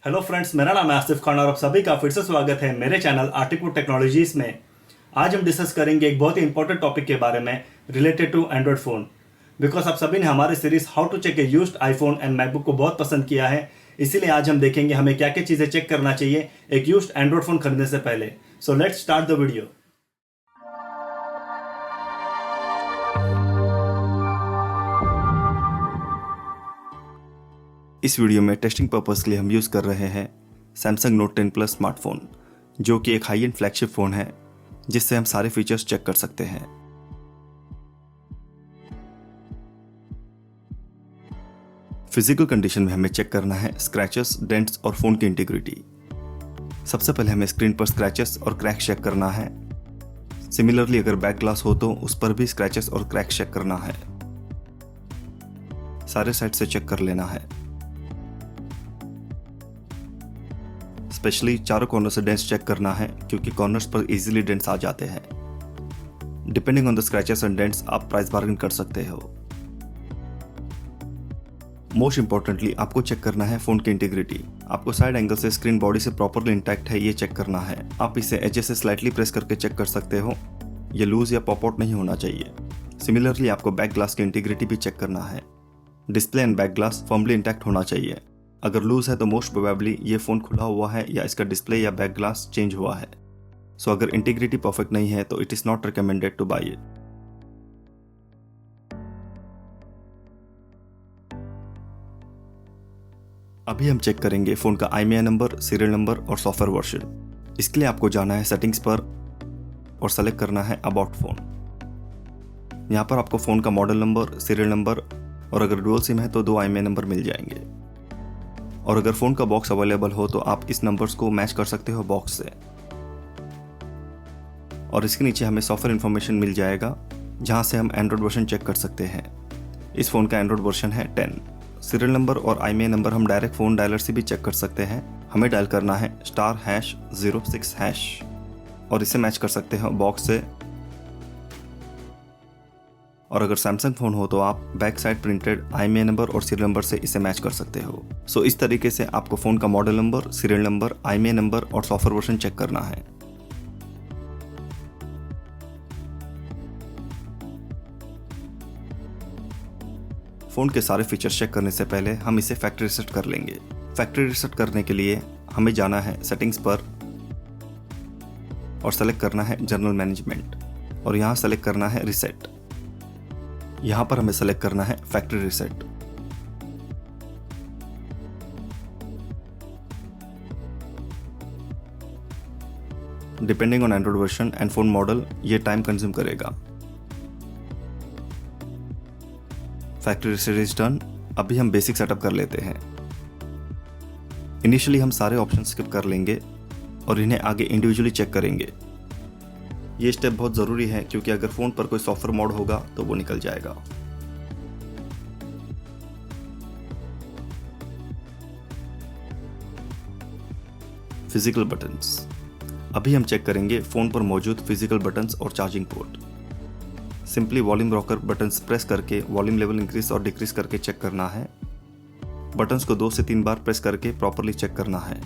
Hello friends, मेरा नाम है आसिफ खान और आप सभी का फिर से स्वागत है मेरे चैनल आर्टिकवुड टेक्नोलॉजीज में। आज हम डिस्कस करेंगे एक बहुत ही इंपॉर्टेंट टॉपिक के बारे में related to Android phone. Because आप सभी ने हमारे series how to check a used iPhone and MacBook को बहुत पसंद किया है, इसीलिए आज हम देखेंगे हमें क्या क्या चीज़ें चेक करना चाहिए एक यूज्ड एंड्रॉयड फ़ोन खरीदने से पहले। So let's start the video. इस वीडियो में टेस्टिंग पर्पस के लिए हम यूज़ कर रहे हैं सैमसंग नोट 10 प्लस स्मार्टफोन, जो कि एक हाई एंड फ्लैगशिप फ़ोन है जिससे हम सारे फीचर्स चेक कर सकते हैं। फिजिकल कंडीशन में हमें चेक करना है स्क्रैचेस, डेंट्स और फ़ोन की इंटीग्रिटी। सबसे पहले हमें स्क्रीन पर स्क्रैचेस और क्रैक चेक करना है। सिमिलरली अगर बैक ग्लास हो तो उस पर भी स्क्रैचेस और क्रैक चेक करना है। सारे साइड से चेक कर लेना है। स्पेशली चारों कॉर्नर से डेंट्स चेक करना है, क्योंकि कॉर्नर्स पर इजीली डेंट्स आ जाते हैं। Depending on the scratches and dents आप प्राइस बार्गेन कर सकते हो। मोस्ट इंपॉर्टेंटली आपको चेक करना है फोन की इंटीग्रिटी। आपको साइड एंगल से स्क्रीन बॉडी से प्रॉपरली इंटैक्ट है ये चेक करना है। आप इसे एजेस से स्लाइटली प्रेस करके चेक कर सकते हो। ये लूज या पॉप आउट नहीं होना चाहिए। सिमिलरली आपको बैक ग्लास की इंटीग्रिटी भी चेक करना है। Display and back glass firmly intact होना चाहिए। अगर लूज है तो मोस्ट प्रोबेबली ये फ़ोन खुला हुआ है या इसका डिस्प्ले या बैक ग्लास चेंज हुआ है। सो अगर इंटीग्रिटी परफेक्ट नहीं है तो it is not recommended two by it. अभी हम चेक करेंगे फ़ोन का IMEI नंबर, सीरियल नंबर और सॉफ्टवेयर वर्जन। इसके लिए आपको जाना है सेटिंग्स पर और सेलेक्ट करना है अबाउट फ़ोन। यहाँ पर आपको फ़ोन का मॉडल नंबर, सीरियल नंबर और अगर डुअल सिम है तो 2 IMEI नंबर मिल जाएंगे। और अगर फ़ोन का बॉक्स अवेलेबल हो तो आप इस नंबर्स को मैच कर सकते हो बॉक्स से। और इसके नीचे हमें सॉफ्टवेयर इन्फॉर्मेशन मिल जाएगा, जहाँ से हम एंड्रॉयड वर्जन चेक कर सकते हैं। इस फ़ोन का एंड्रॉयड वर्जन है 10। सीरियल नंबर और IMEI नंबर हम डायरेक्ट फ़ोन डायलर से भी चेक कर सकते हैं। हमें डायल करना है *#06# और इसे मैच कर सकते हैं बॉक्स से। और अगर सैमसंग फ़ोन हो तो आप back side printed IMEI number और सीरियल नंबर से इसे मैच कर सकते हो। सो इस तरीके से आपको फ़ोन का model number, serial number, IMEI number और सॉफ्टवेयर वर्जन चेक करना है। फ़ोन के सारे फीचर्स चेक करने से पहले हम इसे फैक्ट्री रीसेट कर लेंगे। फैक्ट्री रीसेट करने के लिए हमें जाना है सेटिंग्स पर और सेलेक्ट करना है जनरल मैनेजमेंट और यहाँ सेलेक्ट करना है रीसेट। यहाँ पर हमें सेलेक्ट करना है factory reset. Depending on Android version and phone model ये टाइम कंज्यूम करेगा। Factory reset is done. अभी हम बेसिक सेटअप कर लेते हैं। इनिशियली हम सारे ऑप्शन स्किप कर लेंगे और इन्हें आगे इंडिविजुअली चेक करेंगे। ये स्टेप बहुत ज़रूरी है, क्योंकि अगर फ़ोन पर कोई सॉफ्टवेयर मोड होगा तो वो निकल जाएगा। Physical buttons. अभी हम चेक करेंगे फ़ोन पर मौजूद फिजिकल बटन्स और charging port. Simply volume rocker buttons press करके वॉल्यूम लेवल इंक्रीज और डिक्रीज करके चेक करना है। बटन्स को 2 से 3 बार प्रेस करके प्रॉपरली चेक करना है।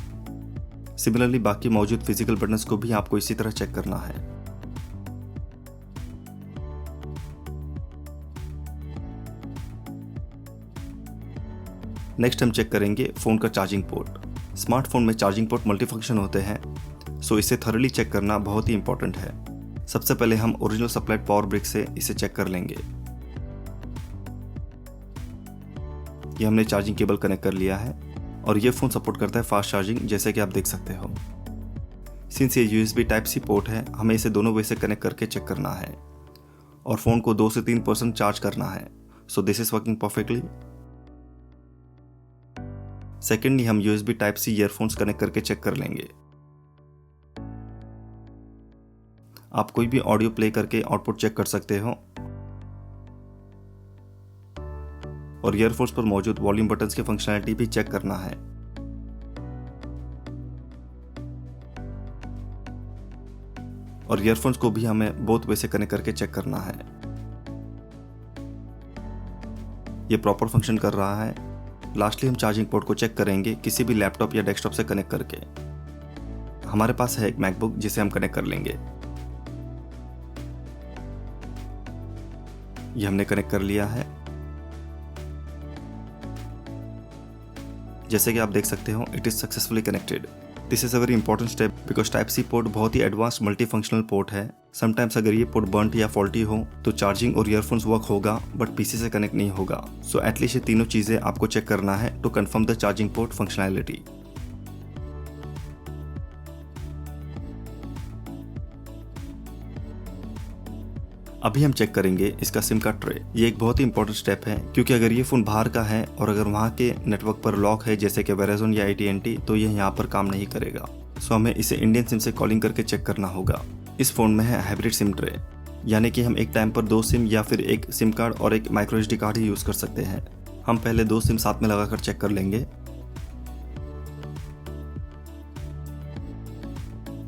सिमिलरली बाकी मौजूद फिजिकल बटन्स को भी आपको इसी तरह चेक करना है। नेक्स्ट हम चेक करेंगे फ़ोन का चार्जिंग पोर्ट। स्मार्टफोन में चार्जिंग पोर्ट मल्टीफंक्शन होते हैं, सो इसे थॉरली चेक करना बहुत ही इंपॉर्टेंट है। सबसे पहले हम ओरिजिनल सप्लाइड पावर ब्रिक से इसे चेक कर लेंगे। ये हमने चार्जिंग केबल कनेक्ट कर लिया है और ये फ़ोन सपोर्ट करता है फास्ट चार्जिंग, जैसे कि आप देख सकते हो। सिंस ये USB Type-C पोर्ट है, हमें इसे दोनों वे से कनेक्ट करके चेक करना है और फ़ोन को 2 से 3% चार्ज करना है। So this is working perfectly. Secondly हम USB Type-C ईयरफोन्स कनेक्ट करके चेक कर लेंगे। आप कोई भी ऑडियो प्ले करके आउटपुट चेक कर सकते हो और ईयरफोन्स पर मौजूद वॉल्यूम बटन्स की फंक्शनैलिटी भी चेक करना है। और ईयरफोन्स को भी हमें बोथ वे से कनेक्ट करके चेक करना है। ये प्रॉपर फंक्शन कर रहा है लास्टली हम चार्जिंग पोर्ट को चेक करेंगे किसी भी लैपटॉप या डेस्कटॉप से कनेक्ट करके। हमारे पास है एक मैकबुक जिसे हम कनेक्ट कर लेंगे। ये हमने कनेक्ट कर लिया है। जैसे कि आप देख सकते हो it is successfully connected. This is a very important step because type C port बहुत ही एडवांस मल्टी फंक्शनल पोर्ट है। समटाइम्स अगर ये पोर्ट बर्न्ट या फॉल्टी हो तो चार्जिंग और ईयरफोन्स वर्क होगा बट पीसी से कनेक्ट नहीं होगा। सो एटलीस्ट ये तीनों चीजें आपको चेक करना है to confirm the charging port functionality. अभी हम चेक करेंगे इसका सिम का ट्रे। ये एक बहुत ही इंपॉर्टेंट स्टेप है क्योंकि अगर ये फोन बाहर का है और अगर वहाँ के नेटवर्क पर लॉक है जैसे कि वेराज़ोन या AT&T तो ये यहाँ पर काम नहीं करेगा। सो हमें इसे इंडियन सिम से कॉलिंग करके चेक करना होगा। इस फोन में है हाइब्रिड सिम ट्रे, यानी कि हम एक टाइम पर 2 सिम या फिर एक सिम कार्ड और एक माइक्रो SD कार्ड ही यूज कर सकते हैं। हम पहले 2 सिम साथ में लगाकर चेक कर लेंगे।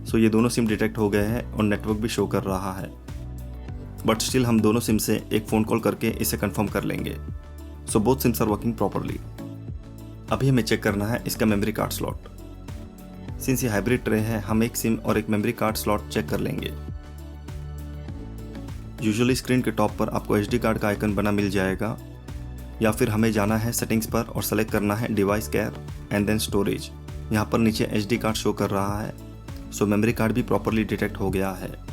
सो ये दोनों सिम डिटेक्ट हो गए हैं और नेटवर्क भी शो कर रहा है, बट स्टिल हम दोनों सिम से एक फ़ोन कॉल करके इसे कंफर्म कर लेंगे। So both SIMs are working properly. अभी हमें चेक करना है इसका मेमोरी कार्ड स्लॉट। सिंस ये हाइब्रिड ट्रे है हम एक सिम और एक मेमोरी कार्ड स्लॉट चेक कर लेंगे। यूजुअली स्क्रीन के टॉप पर आपको SD कार्ड का आइकन बना मिल जाएगा, या फिर हमें जाना है सेटिंग्स पर और सेलेक्ट करना है device care and then storage. यहाँ पर नीचे SD कार्ड शो कर रहा है, सो मेमोरी कार्ड भी प्रॉपरली डिटेक्ट हो गया है।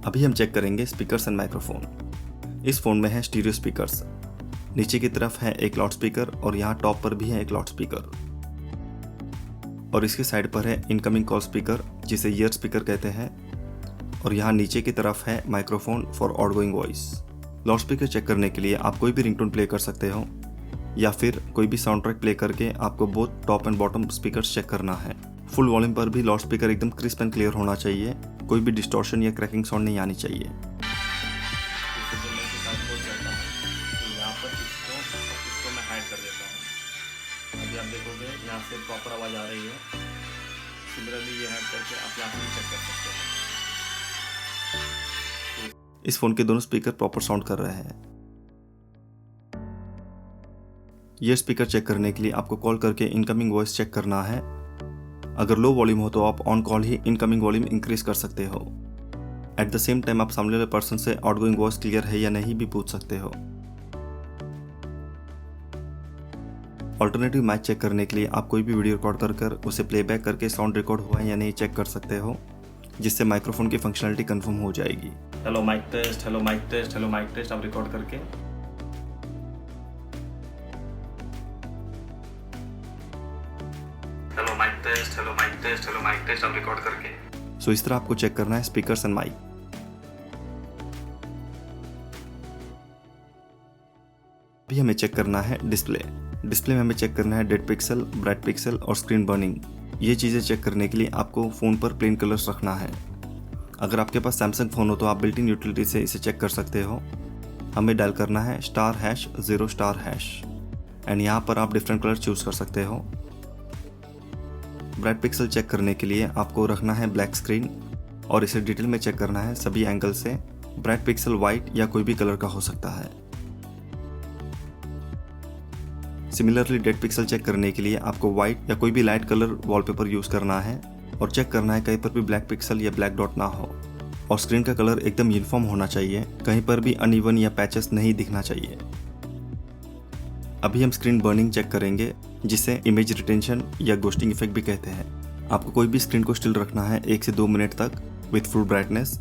अभी हम चेक करेंगे स्पीकर्स एंड माइक्रोफोन। इस फोन में है स्टीरियो स्पीकर्स। नीचे की तरफ है एक लाउड स्पीकर और यहाँ टॉप पर भी है एक लाउड स्पीकर, और इसके साइड पर है इनकमिंग कॉल स्पीकर जिसे ईयर स्पीकर कहते हैं, और यहाँ नीचे की तरफ है microphone for outgoing voice. Loud speaker check करने के लिए आप कोई भी रिंगटोन प्ले कर सकते हो या फिर कोई भी साउंड ट्रैक प्ले करके आपको both top and bottom speakers check करना है। फुल वॉल्यूम पर भी लाउड स्पीकर एकदम क्रिस्प एंड क्लियर होना चाहिए, कोई भी डिस्टॉर्शन या क्रैकिंग साउंड नहीं आनी चाहिए। यहाँ पर इसको मैं हाइड कर देता हूँ। अभी आप देखोगे यहाँ से प्रॉपर आवाज़ आ रही है। सिमिलरली ये हाइड करके आप यहाँ से भी चेक कर सकते हैं। इस फोन के दोनों स्पीकर प्रॉपर साउंड कर रहे हैं। ये स्पीकर चेक करने के लिए आपको कॉल करके इनकमिंग वॉइस चेक करना है। अगर लो वॉल्यूम हो तो आप on call he incoming volume increase कर सकते हो। एट द सेम टाइम आप सामने वाले पर्सन से आउटगोइंग वॉइस क्लियर है या नहीं भी पूछ सकते हो। ऑल्टरनेटिव माइक चेक करने के लिए आप कोई भी वीडियो रिकॉर्ड कर उसे प्लेबैक करके साउंड रिकॉर्ड हुआ है या नहीं चेक कर सकते हो, जिससे माइक्रोफोन की फंक्शनलिटी कंफर्म हो जाएगी। Hello mike test, hello mike test, hello mike test आप रिकॉर्ड करके hello mike test, hello mike test, hello mike test आप रिकॉर्ड करके। सो इस तरह आपको चेक करना है स्पीकर्स एंड माइक। अभी हमें चेक करना है डिस्प्ले। डिस्प्ले में हमें चेक करना है डेड पिक्सल, ब्राइट पिक्सल और स्क्रीन बर्निंग। ये चीज़ें चेक करने के लिए आपको फ़ोन पर प्लेन कलर्स रखना है। अगर आपके पास सैमसंग फ़ोन हो तो आप बिल्ट इन यूटिलिटी से इसे चेक कर सकते हो। हमें डायल करना है *#0* एंड यहाँ पर आप डिफरेंट कलर चूज़ कर सकते हो। ब्राइट पिक्सल चेक करने के लिए आपको रखना है ब्लैक स्क्रीन और इसे डिटेल में चेक करना है सभी एंगल से। ब्राइट पिक्सल वाइट या कोई भी कलर का हो सकता है। सिमिलरली डेड पिक्सल चेक करने के लिए आपको व्हाइट या कोई भी लाइट कलर वॉलपेपर यूज करना है और चेक करना है कहीं पर भी ब्लैक पिक्सल या ब्लैक डॉट ना हो, और स्क्रीन का कलर एकदम यूनिफॉर्म होना चाहिए, कहीं पर भी अनइवन या पैचेस नहीं दिखना चाहिए। अभी हम स्क्रीन बर्निंग चेक करेंगे जिसे इमेज रिटेंशन या घोस्टिंग इफेक्ट भी कहते हैं। आपको कोई भी स्क्रीन को स्टिल रखना है 1 से 2 मिनट तक with full brightness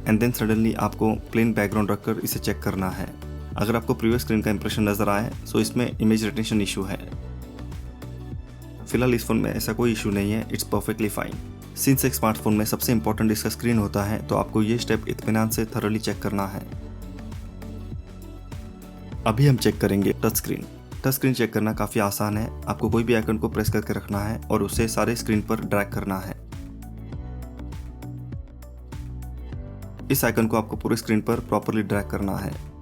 and then suddenly आपको प्लेन बैकग्राउंड रखकर इसे चेक करना है। अगर आपको प्रीवियस स्क्रीन का इंप्रेशन नजर आए तो इसमें इमेज रिटेंशन इशू है। फिलहाल इस फोन में ऐसा कोई इशू नहीं है, इट्स परफेक्टली फाइन। सिंस एक स्मार्टफोन में सबसे इंपॉर्टेंट इसका स्क्रीन होता है तो आपको ये स्टेप इत्मीनान से थरोली चेक करना है। अभी हम चेक करेंगे touch screen. Touch screen check करना काफ़ी आसान है। आपको कोई भी आइकन को प्रेस करके रखना है और उसे सारे स्क्रीन पर ड्रैग करना है। इस आइकन को आपको पूरे स्क्रीन पर प्रॉपर्ली ड्रैग करना है।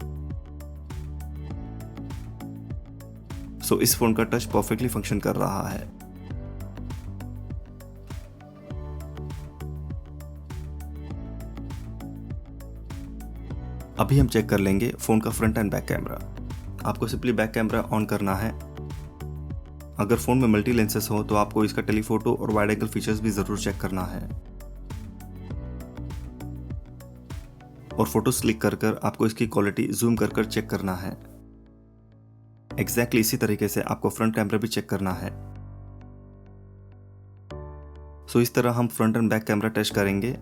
सो इस फोन का टच परफेक्टली फंक्शन कर रहा है। अभी हम चेक कर लेंगे फ़ोन का फ्रंट एंड बैक कैमरा। आपको सिंपली बैक कैमरा ऑन करना है। अगर फ़ोन में मल्टी लेंसेस हो तो आपको इसका टेलीफोटो और वाइड एंगल फीचर्स भी ज़रूर चेक करना है। और फोटोज क्लिक कर आपको इसकी क्वालिटी जूम कर चेक करना है। एग्जैक्टली इसी तरीके से आपको फ्रंट कैमरा भी चेक करना है। सो इस तरह हम front and back camera test करेंगे।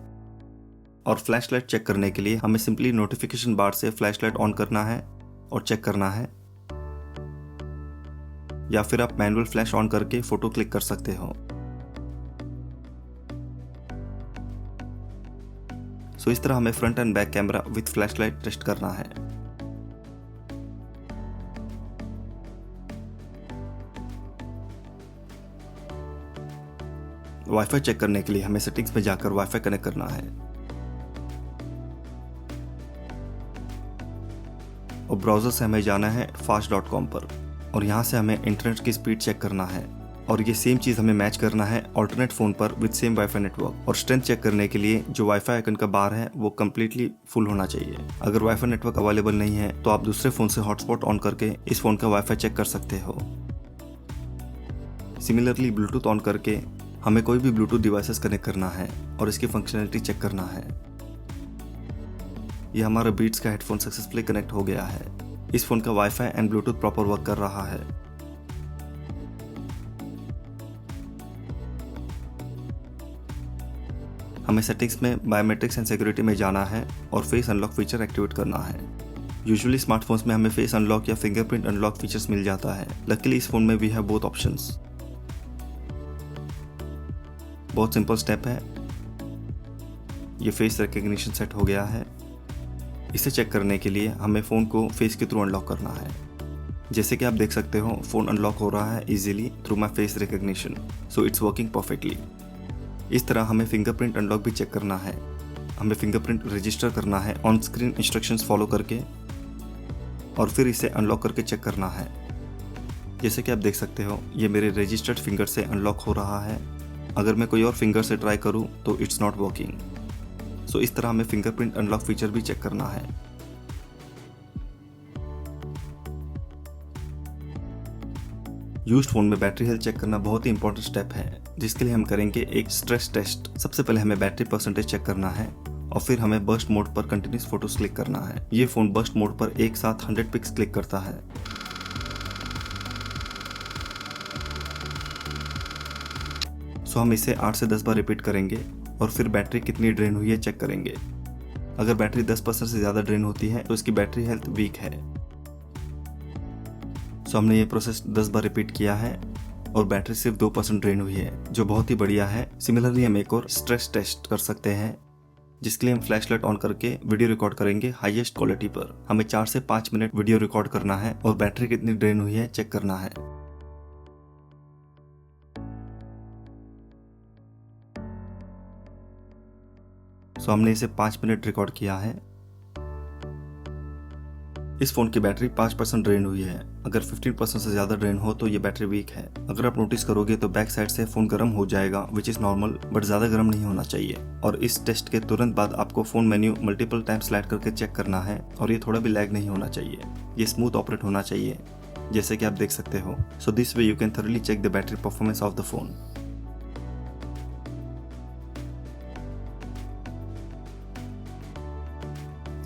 और फ्लैशलाइट चेक करने के लिए हमें सिंपली नोटिफिकेशन बार से फ्लैशलाइट ऑन करना है और चेक करना है, या फिर आप मैनुअल फ्लैश ऑन करके फोटो क्लिक कर सकते हो। सो इस तरह हमें front and back camera with flashlight test करना है। वाईफाई चेक करने के लिए हमें सेटिंग्स में जाकर वाईफाई कनेक्ट करना है और ब्राउज़र से हमें जाना है fast.com पर और यहाँ से हमें इंटरनेट की स्पीड चेक करना है। और ये सेम चीज़ हमें मैच करना है ऑल्टरनेट फ़ोन पर विद सेम वाईफाई नेटवर्क। और स्ट्रेंथ चेक करने के लिए जो वाईफाई आइकन का बार है वो कम्प्लीटली फुल होना चाहिए। अगर वाईफाई नेटवर्क अवेलेबल नहीं है तो आप दूसरे फ़ोन से हॉटस्पॉट ऑन करके इस फ़ोन का वाईफाई चेक कर सकते हो। सिमिलरली ब्लूटूथ ऑन करके हमें कोई भी ब्लूटूथ डिवाइसेस कनेक्ट करना है और इसकी फंक्शनैलिटी चेक करना है। यह हमारा बीट्स का हेडफोन सक्सेसफुली कनेक्ट हो गया है। इस फोन का wifi and Bluetooth proper work कर रहा है। हमें सेटिंग्स में बायोमेट्रिक्स एंड सिक्योरिटी में जाना है और फेस अनलॉक फीचर एक्टिवेट करना है। यूजुअली स्मार्टफोन्स में हमें फेस अनलॉक या फिंगरप्रिंट अनलॉक फीचर्स मिल जाता है। लकीली इस फोन में वी हैव बोथ ऑप्शंस। बहुत सिंपल स्टेप है। ये फेस रिकग्निशन सेट हो गया है। इसे चेक करने के लिए हमें फ़ोन को फेस के थ्रू अनलॉक करना है। जैसे कि आप देख सकते हो फ़ोन अनलॉक हो रहा है easily through my face recognition. So it's working perfectly. इस तरह हमें फिंगरप्रिंट अनलॉक भी चेक करना है। हमें फिंगरप्रिंट रजिस्टर करना है ऑन स्क्रीन इंस्ट्रक्शंस फॉलो करके और फिर इसे अनलॉक करके चेक करना है। जैसे कि आप देख सकते हो ये मेरे रजिस्टर्ड फिंगर से अनलॉक हो रहा है। अगर मैं कोई और फिंगर से ट्राई करूँ तो इट्स नॉट वर्किंग। सो इस तरह हमें फिंगरप्रिंट अनलॉक फीचर भी चेक करना है। यूज्ड फोन में बैटरी हेल्थ चेक करना बहुत ही इंपॉर्टेंट स्टेप है, जिसके लिए हम करेंगे एक स्ट्रेस टेस्ट। सबसे पहले हमें बैटरी परसेंटेज चेक करना है और फिर हमें बर्स्ट मोड पर कंटिन्यूस फोटोज क्लिक करना है। ये फोन बर्स्ट मोड पर एक साथ 100 पिक्स क्लिक करता है। सो हम इसे 8 से 10 बार रिपीट करेंगे और फिर बैटरी कितनी ड्रेन हुई है चेक करेंगे। अगर बैटरी 10% से ज़्यादा ड्रेन होती है तो इसकी बैटरी हेल्थ वीक है। सो हमने ये प्रोसेस 10 बार रिपीट किया है और बैटरी सिर्फ 2% ड्रेन हुई है, जो बहुत ही बढ़िया है। सिमिलरली हम एक और स्ट्रेस टेस्ट कर सकते हैं, जिसके लिए हम फ्लैशलाइट ऑन करके वीडियो रिकॉर्ड करेंगे हाईएस्ट क्वालिटी पर। हमें 4 से 5 मिनट वीडियो रिकॉर्ड करना है और बैटरी कितनी ड्रेन हुई है चेक करना है। सो हमने इसे 5 मिनट रिकॉर्ड किया है। इस फोन की बैटरी 5% ड्रेन हुई है। अगर 15% से ज़्यादा ड्रेन हो तो ये बैटरी वीक है। अगर आप नोटिस करोगे तो बैक साइड से फ़ोन गर्म हो जाएगा, विच इज़ नॉर्मल, बट ज़्यादा गर्म नहीं होना चाहिए। और इस टेस्ट के तुरंत बाद आपको phone menu multiple time slide करके चेक करना है और ये थोड़ा भी लैग नहीं होना चाहिए। ये स्मूथ ऑपरेट होना चाहिए, जैसे कि आप देख सकते हो। So this way you can thoroughly check the battery performance of the phone.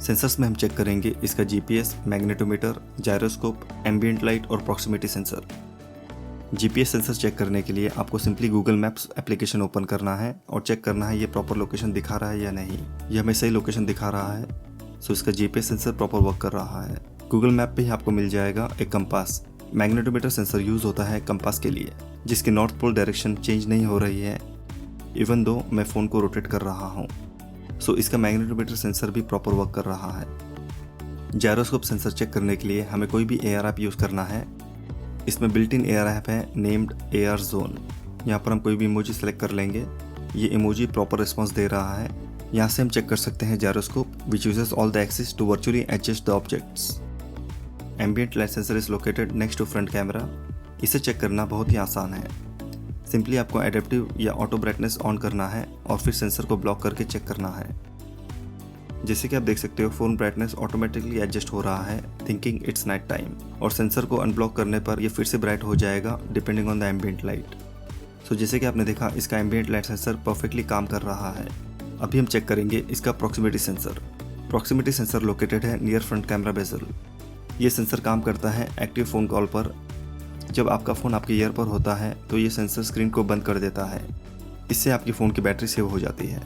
Sensors में हम चेक करेंगे इसका GPS, magnetometer, gyroscope, ambient light और proximity sensor. GPS sensor check करने के लिए आपको simply Google Maps application open करना है और चेक करना है ये प्रॉपर लोकेशन दिखा रहा है या नहीं। ये हमें सही लोकेशन दिखा रहा है, सो इसका जीपीएस सेंसर प्रॉपर वर्क कर रहा है। गूगल मैप पे ही आपको मिल जाएगा एक कंपास। मैग्नेटोमीटर सेंसर यूज होता है कंपास के लिए, जिसकी नॉर्थ पोल डायरेक्शन चेंज नहीं हो रही है इवन दो मैं फ़ोन को रोटेट कर रहा हूँ। सो इसका मैग्नेटोमीटर सेंसर भी प्रॉपर वर्क कर रहा है। जायरोस्कोप सेंसर चेक करने के लिए हमें कोई भी AR ऐप यूज़ करना है। इसमें बिल्ट इन AR ऐप है नेम्ड AR Zone। यहाँ पर हम कोई भी इमोजी सेलेक्ट कर लेंगे। ये इमोजी प्रॉपर रिस्पॉन्स दे रहा है। यहाँ से हम चेक कर सकते हैं gyroscope which uses all the axis to virtually adjust the objects. Ambient light sensor is located next to front camera. इसे चेक करना बहुत ही आसान है। सिंपली आपको एडेप्टिव या ऑटो ब्राइटनेस ऑन करना है और फिर सेंसर को ब्लॉक करके चेक करना है। जैसे कि आप देख सकते हो फ़ोन ब्राइटनेस ऑटोमेटिकली एडजस्ट हो रहा है थिंकिंग इट्स नाइट टाइम, और सेंसर को अनब्लॉक करने पर ये फिर से ब्राइट हो जाएगा depending on the ambient light. So जैसे कि आपने देखा इसका एम्बिएंट लाइट सेंसर परफेक्टली काम कर रहा है। अभी हम चेक करेंगे इसका proximity sensor. Proximity sensor located है नियर फ्रंट कैमरा बेजल। ये सेंसर काम करता है एक्टिव फ़ोन कॉल पर। जब आपका फ़ोन आपके ईयर पर होता है तो ये सेंसर स्क्रीन को बंद कर देता है। इससे आपकी फ़ोन की बैटरी सेव हो जाती है।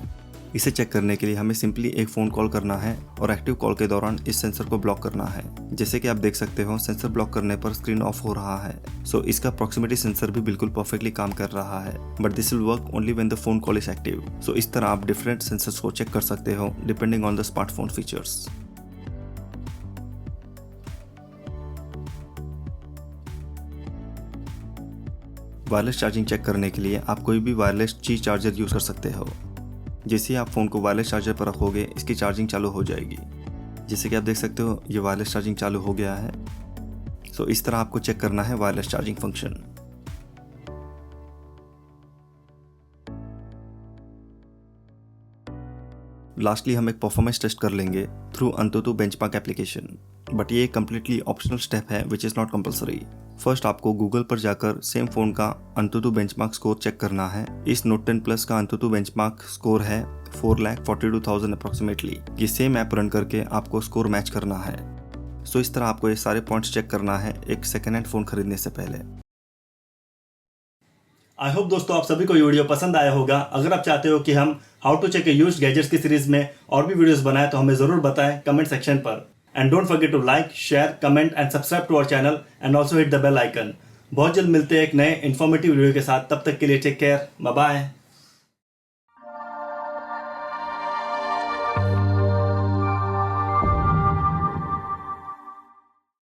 इसे चेक करने के लिए हमें सिंपली एक फ़ोन कॉल करना है और एक्टिव कॉल के दौरान इस सेंसर को ब्लॉक करना है। जैसे कि आप देख सकते हो सेंसर ब्लॉक करने पर स्क्रीन ऑफ हो रहा है। सो इसका प्रॉक्सिमिटी सेंसर भी बिल्कुल परफेक्टली काम कर रहा है, but this will work only when the phone call is active. So इस तरह आप डिफरेंट सेंसर्स को चेक कर सकते हो depending on the smartphone features. Wireless charging check करने के लिए आप कोई भी वायरलेस ची चार्जर यूज़ कर सकते हो। जैसे ही आप फ़ोन को वायरलेस चार्जर पर रखोगे इसकी चार्जिंग चालू हो जाएगी। जैसे कि आप देख सकते हो ये वायरलेस चार्जिंग चालू हो गया है। सो इस तरह आपको चेक करना है वायरलेस चार्जिंग फंक्शन। लास्टली हम एक परफॉर्मेंस टेस्ट कर लेंगे through AnTuTu benchmark application, but ये एक कम्प्लीटली ऑप्शनल स्टेप है which is not compulsory. First आपको गूगल पर जाकर सेम फ़ोन का AnTuTu बेंचमार्क स्कोर चेक करना है। इस Note 10 Plus का AnTuTu बेंचमार्क स्कोर है 4,42,000 अप्रॉक्सीमेटली। ये सेम ऐप रन करके आपको स्कोर मैच करना है। सो इस तरह आपको ये सारे पॉइंट्स चेक करना है एक सेकेंड हैंड फ़ोन खरीदने से पहले। आई होप दोस्तों आप सभी को ये वीडियो पसंद आया होगा। अगर आप चाहते हो कि हम how to check used gadgets की सीरीज में और भी वीडियोस बनाएं तो हमें ज़रूर बताएं कमेंट सेक्शन पर। And don't forget to like, share, comment and subscribe to our channel and also hit the bell icon. बहुत जल्द मिलते हैं एक नए इन्फॉर्मेटिव वीडियो के साथ। तब तक के लिए टेक केयर, बाय बाय।